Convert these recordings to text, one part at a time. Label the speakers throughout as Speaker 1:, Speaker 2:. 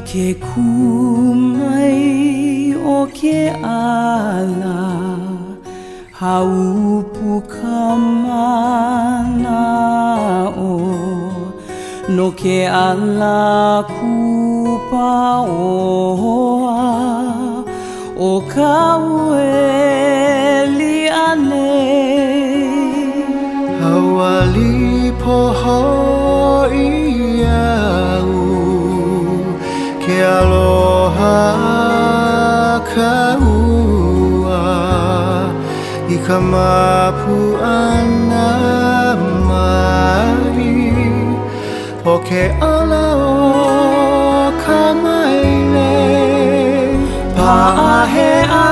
Speaker 1: ke kumai o ke ala haupu kamana o no ke ala kupa oa o kau eli ane
Speaker 2: hawali poho iau ke aloha kaua i ka mapu ana mai o ke ala o ka maile
Speaker 1: Aheahe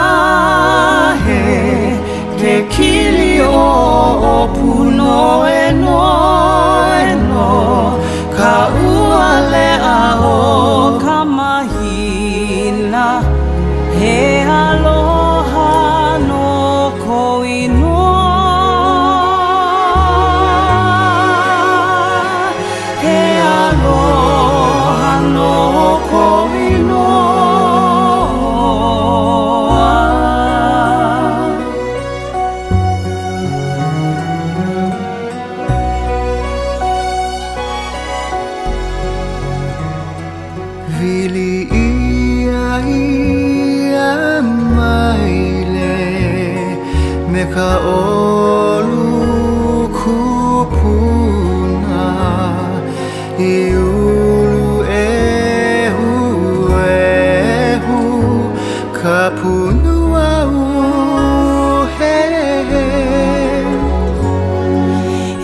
Speaker 1: ke kili o puno e no ka ua lea o ka mahina he aloha no koinoa he aloha no koinoa
Speaker 2: ka olu kupuna I ulu ehu ka punua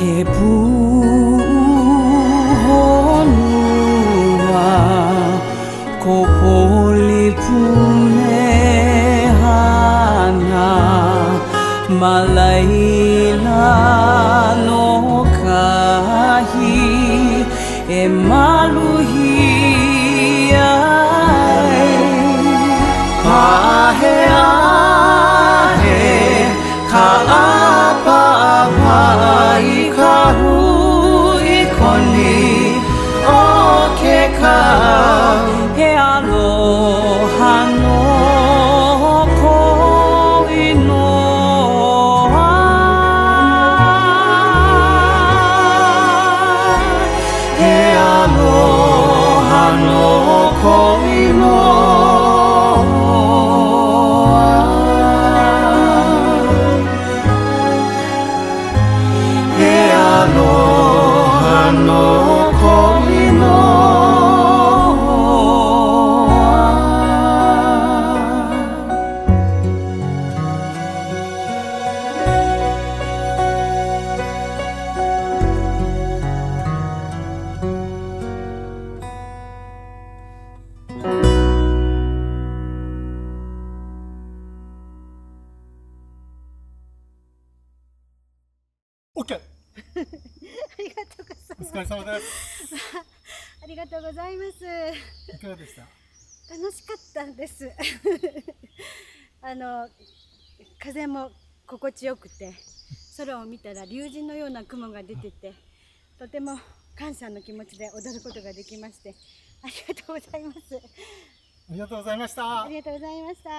Speaker 2: he
Speaker 1: puhonua ko poli punehana Malaila no kahi e maluhi ai Aheahe ka apa I ka hui koni o ke kau he aloha no
Speaker 3: OK
Speaker 4: ありがとうございます。
Speaker 3: お疲れ様です。
Speaker 4: ありがとうございます。
Speaker 3: いかがでした？
Speaker 4: 楽しかったです。風も心地よくて、空を見たら龍神のような雲が出てて、とても感謝の気持ちで踊ることができまして、ありがとうございます。
Speaker 3: ありがとうございました。
Speaker 4: ありがとうございました。